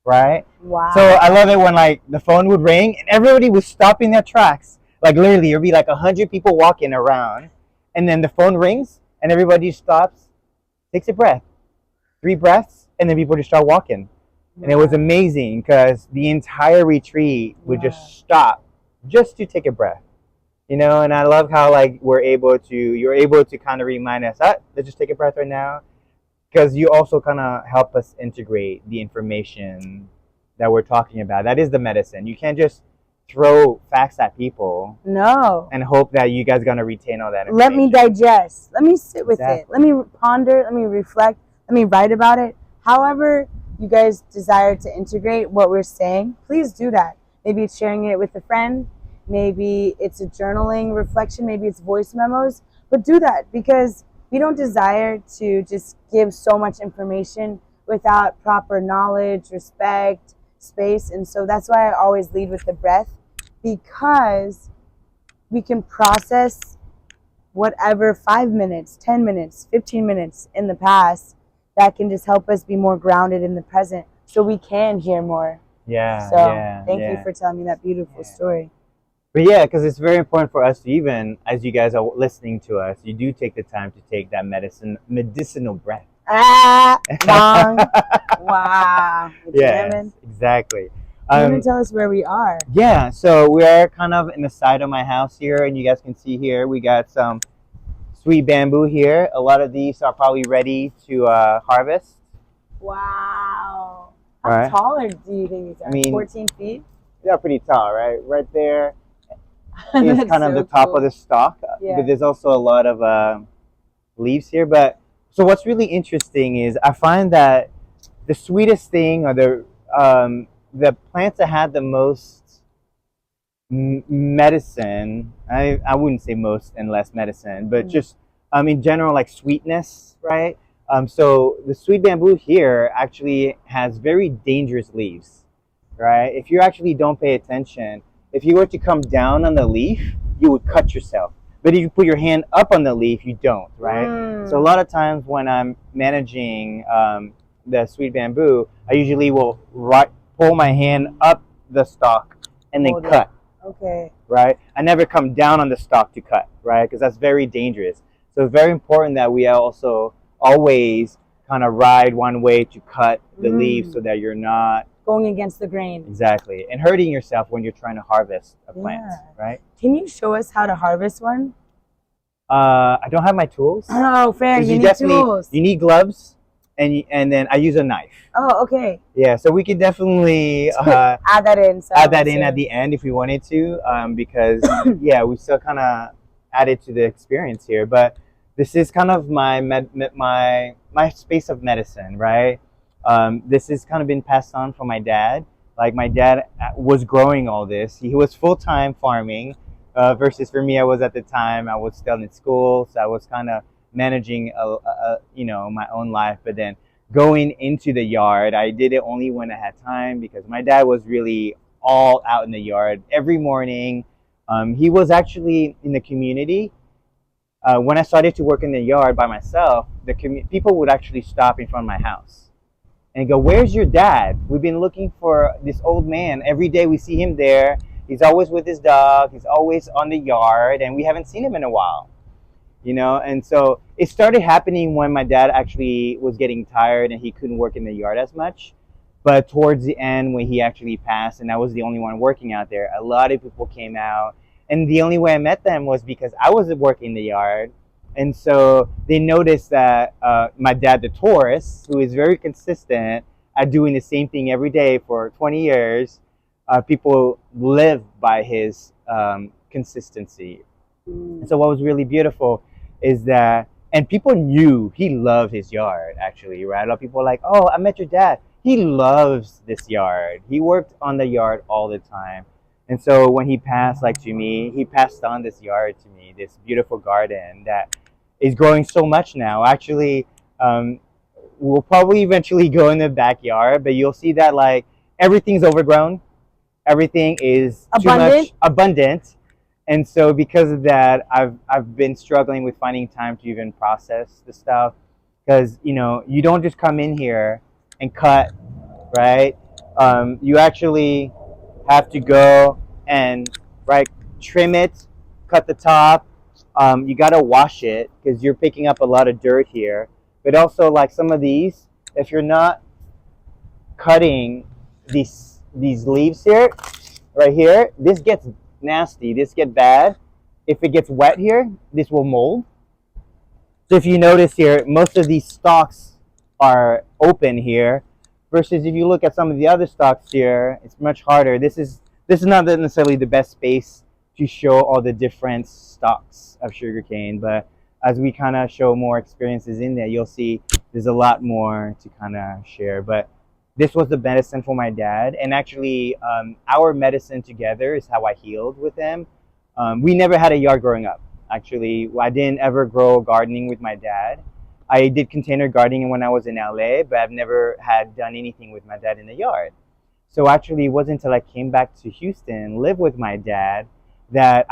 right? Wow. So I love it when like the phone would ring and everybody was stopping their tracks. Like literally, there'd be like 100 people walking around, and then the phone rings, and everybody stops, takes a breath, 3 breaths, and then people just start walking. Wow. And it was amazing because the entire retreat would just stop just to take a breath, And I love how like you're able to kind of remind us, let's just take a breath right now, because you also kind of help us integrate the information that we're talking about. That is the medicine. You can't just throw facts at people. No. And hope that you guys are going to retain all that information. Let me digest. Let me sit with it. Let me ponder. Let me reflect. Let me write about it. However you guys desire to integrate what we're saying, please do that. Maybe it's sharing it with a friend. Maybe it's a journaling reflection. Maybe it's voice memos. But do that, because we don't desire to just give so much information without proper knowledge, respect, space. And so that's why I always lead with the breath, because we can process whatever 5 minutes, 10 minutes, 15 minutes in the past that can just help us be more grounded in the present so we can hear more. Yeah. So Yeah. thank yeah. you for telling me that beautiful story. But yeah, because it's very important for us to, even as you guys are listening to us, you do take the time to take that medicinal breath. Bong. Wow. Yes, exactly. You want to tell us where we are? Yeah, so we're kind of in the side of my house here, and you guys can see here we got some sweet bamboo here. A lot of these are probably ready to harvest. Wow. How tall do you think these are? I mean, 14 feet? They're pretty tall, right? Right there is kind of the top of the stalk. Yeah. But there's also a lot of leaves here. But so what's really interesting is I find that the sweetest thing, or the plants that had the most medicine, I wouldn't say most and less medicine, but just in general, like sweetness, right? So the sweet bamboo here actually has very dangerous leaves, right? If you actually don't pay attention, if you were to come down on the leaf, you would cut yourself. But if you put your hand up on the leaf, you don't, right? So a lot of times when I'm managing the sweet bamboo, I usually will pull my hand up the stalk and then cut. Okay. Right? I never come down on the stalk to cut, right? Because that's very dangerous. So it's very important that we also always kind of ride one way to cut the leaves so that you're not going against the grain. Exactly. And hurting yourself when you're trying to harvest a plant, right? Can you show us how to harvest one? I don't have my tools. Oh, fair. You need tools. You need gloves, and then I use a knife. Oh, okay. Yeah, so we could definitely add that in. Add that in at the end if we wanted to, because yeah, we still kind of added to the experience here. But this is kind of my space of medicine, right? This has kind of been passed on from my dad. Like my dad was growing all this. He was full-time farming, versus for me, I was at the time I was still in school, so I was kind of managing my own life. But then going into the yard, I did it only when I had time, because my dad was really all out in the yard every morning. He was actually in the community. When I started to work in the yard by myself, people would actually stop in front of my house and go, "Where's your dad? We've been looking for this old man. Every day we see him there. He's always with his dog. He's always on the yard, and we haven't seen him in a while." And so it started happening when my dad actually was getting tired and he couldn't work in the yard as much. But towards the end, when he actually passed and I was the only one working out there, a lot of people came out. And the only way I met them was because I was working the yard. And so they noticed that my dad, the Taurus, who is very consistent at doing the same thing every day for 20 years, people live by his consistency. And so what was really beautiful is that, and people knew he loved his yard, actually, right? A lot of people were like, "Oh, I met your dad. He loves this yard. He worked on the yard all the time." And so when he passed, to me, he passed on this yard to me, this beautiful garden that is growing so much now. Actually, we'll probably eventually go in the backyard, but you'll see that everything's overgrown. Everything is too much abundant. And so because of that, I've been struggling with finding time to even process the stuff, because you don't just come in here and cut, right? You actually have to go and trim it, cut the top. You gotta wash it because you're picking up a lot of dirt here. But also some of these, if you're not cutting these leaves here, right here, this gets nasty. This gets bad. If it gets wet here, this will mold. So if you notice here, most of these stalks are open here, versus if you look at some of the other stalks here, it's much harder. This is not necessarily the best space to show all the different stalks of sugarcane, but as we kind of show more experiences in there, you'll see there's a lot more to kind of share. But this was the medicine for my dad, and actually our medicine together is how I healed with him. We never had a yard growing up. Actually, I didn't ever grow gardening with my dad. I did container gardening when I was in LA, but I've never had done anything with my dad in the yard. So actually, it wasn't until I came back to Houston, lived with my dad, that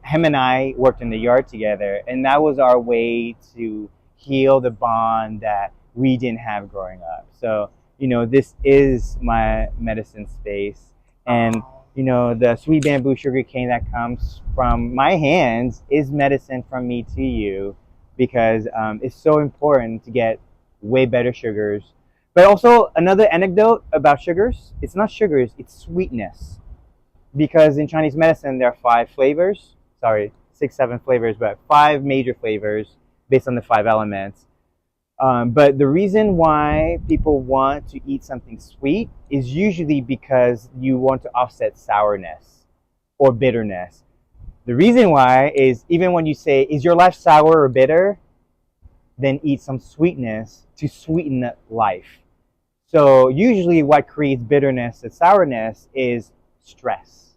him and I worked in the yard together, and that was our way to heal the bond that we didn't have growing up. So, this is my medicine space, and the sweet bamboo sugar cane that comes from my hands is medicine from me to you, because it's so important to get way better sugars. But also another anecdote about sugars, it's not sugars, it's sweetness. Because in Chinese medicine there are 5 flavors, sorry, 6, 7 flavors, but 5 major flavors based on the 5 elements. But the reason why people want to eat something sweet is usually because you want to offset sourness or bitterness. The reason why is, even when you say, is your life sour or bitter? Then eat some sweetness to sweeten life. So usually what creates bitterness and sourness is stress.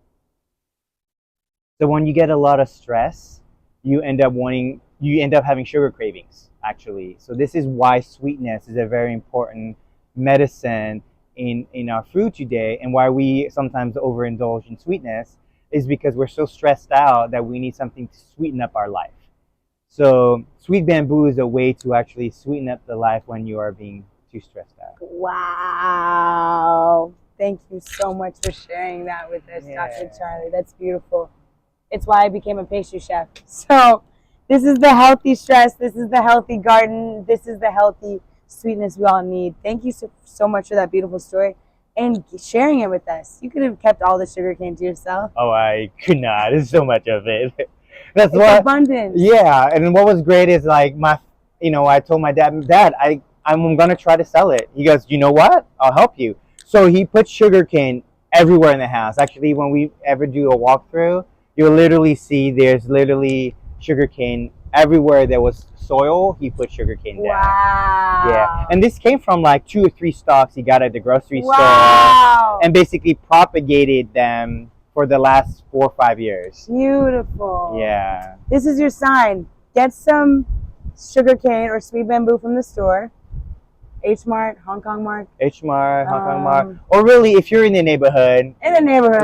So when you get a lot of stress, you end up having sugar cravings, actually. So this is why sweetness is a very important medicine in our food today, and why we sometimes overindulge in sweetness is because we're so stressed out that we need something to sweeten up our life. So sweet bamboo is a way to actually sweeten up the life when you are being too stressed out. Wow. Thank you so much for sharing that with us, Dr. Charlie. That's beautiful. It's why I became a pastry chef. So this is the healthy stress. This is the healthy garden. This is the healthy sweetness we all need. Thank you so much for that beautiful story and sharing it with us. You could have kept all the sugar cane to yourself. Oh, I could not. There's so much of it. It's abundance. Yeah, and what was great is like I told my dad, I'm gonna try to sell it. He goes, you know what? I'll help you. So he put sugarcane everywhere in the house. Actually, when we ever do a walkthrough, you'll literally see there's literally sugarcane everywhere there was soil. He put sugarcane down. Wow. Yeah, and this came from like 2 or 3 stalks he got at the grocery store, and basically propagated them for the last 4 or 5 years. Beautiful. Yeah. This is your sign. Get some sugarcane or sweet bamboo from the store. H Mart, Hong Kong Mart. H Mart, Hong Kong Mart. Or really, if you're in the neighborhood,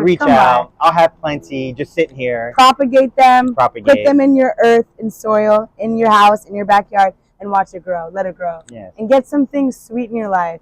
reach out. I'll have plenty. Just sit here. Propagate them. Put them in your earth and soil, in your house, in your backyard, and watch it grow. Let it grow. Yes. And get some things sweet in your life.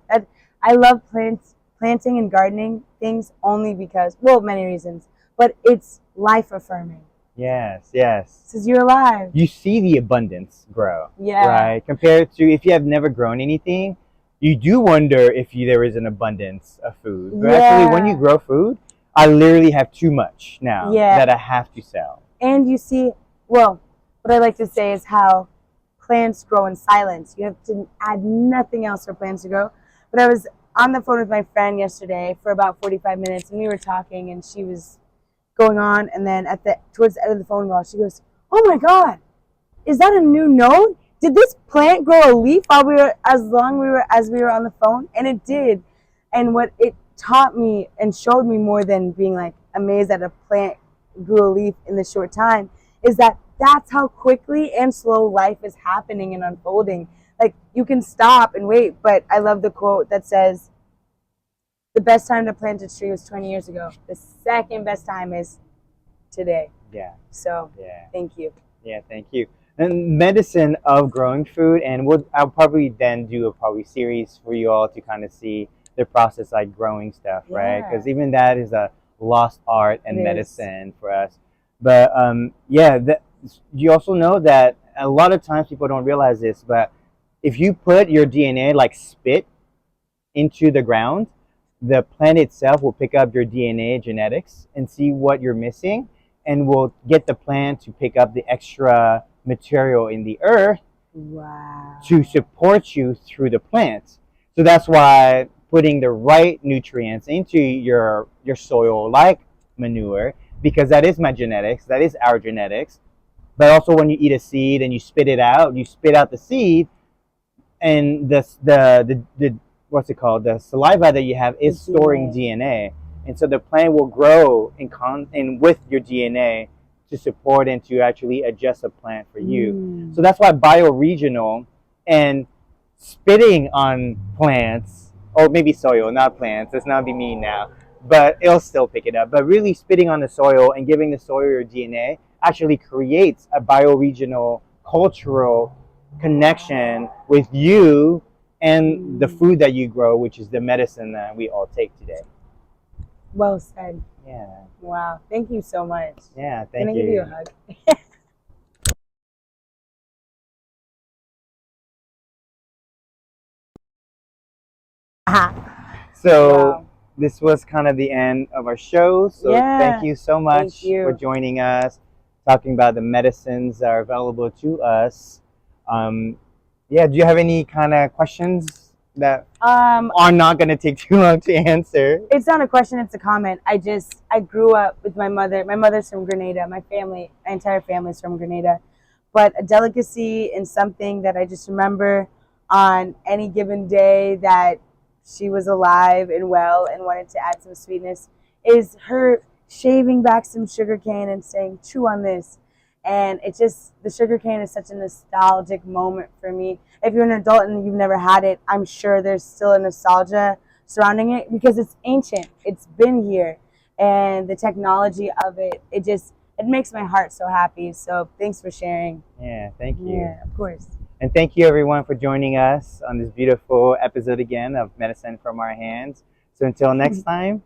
I love planting and gardening things only because, well, many reasons, but it's life affirming. Yes, yes. Because you're alive. You see the abundance grow. Yeah. Right? Compared to if you have never grown anything, you do wonder if there is an abundance of food. But actually, when you grow food, I literally have too much now that I have to sell. And you see, well, what I like to say is how plants grow in silence. You have to add nothing else for plants to grow. But I was on the phone with my friend yesterday for about 45 minutes, and we were talking, and she was going on, and then towards the end of the phone call, she goes, "Oh my God, is that a new node? Did this plant grow a leaf while we were on the phone?" And it did. And what it taught me and showed me, more than being like amazed that a plant grew a leaf in this short time, is that that's how quickly and slow life is happening and unfolding. Like, you can stop and wait, but I love the quote that says, the best time to plant a tree was 20 years ago. The second best time is today. Yeah. So, thank you. Yeah, thank you. And medicine of growing food, and I'll probably then do a series for you all to kind of see the process, like growing stuff, right? Because even that is a lost art and medicine for us. But you also know that a lot of times people don't realize this, but if you put your DNA like spit into the ground, the plant itself will pick up your DNA genetics and see what you're missing, and will get the plant to pick up the extra material in the earth to support you through the plant. So that's why putting the right nutrients into your soil, like manure, because that is my genetics, that is our genetics. But also when you eat a seed and you spit out the seed, and the what's it called? The saliva that you have is storing DNA, and so the plant will grow in with your DNA to support and to actually adjust a plant for you. So that's why bioregional and spitting on plants, or maybe soil, not plants. Let's not be mean now. but it'll still pick it up. But really spitting on the soil and giving the soil your DNA actually creates a bioregional cultural connection with you and the food that you grow, which is the medicine that we all take today. Well said. Yeah. Wow. Thank you so much. Yeah, Can thank I give you you. a hug? So Wow. this was kind of the end of our show. So thank Yeah. you so Thank much for you. joining us, talking about the medicines that are available to us. Yeah, do you have any kind of questions that are not going to take too long to answer? It's not a question, it's a comment. I grew up with my mother. My mother's from Grenada. My entire family's from Grenada. But a delicacy and something that I just remember on any given day that she was alive and well and wanted to add some sweetness is her shaving back some sugar cane and saying, chew on this. And it's just, the sugar cane is such a nostalgic moment for me. If you're an adult and you've never had it, I'm sure there's still a nostalgia surrounding it because it's ancient. It's been here. And the technology of it, it makes my heart so happy. So thanks for sharing. Yeah, thank you. Yeah, of course. And thank you everyone for joining us on this beautiful episode again of Medicine from Our Hands. So until next time.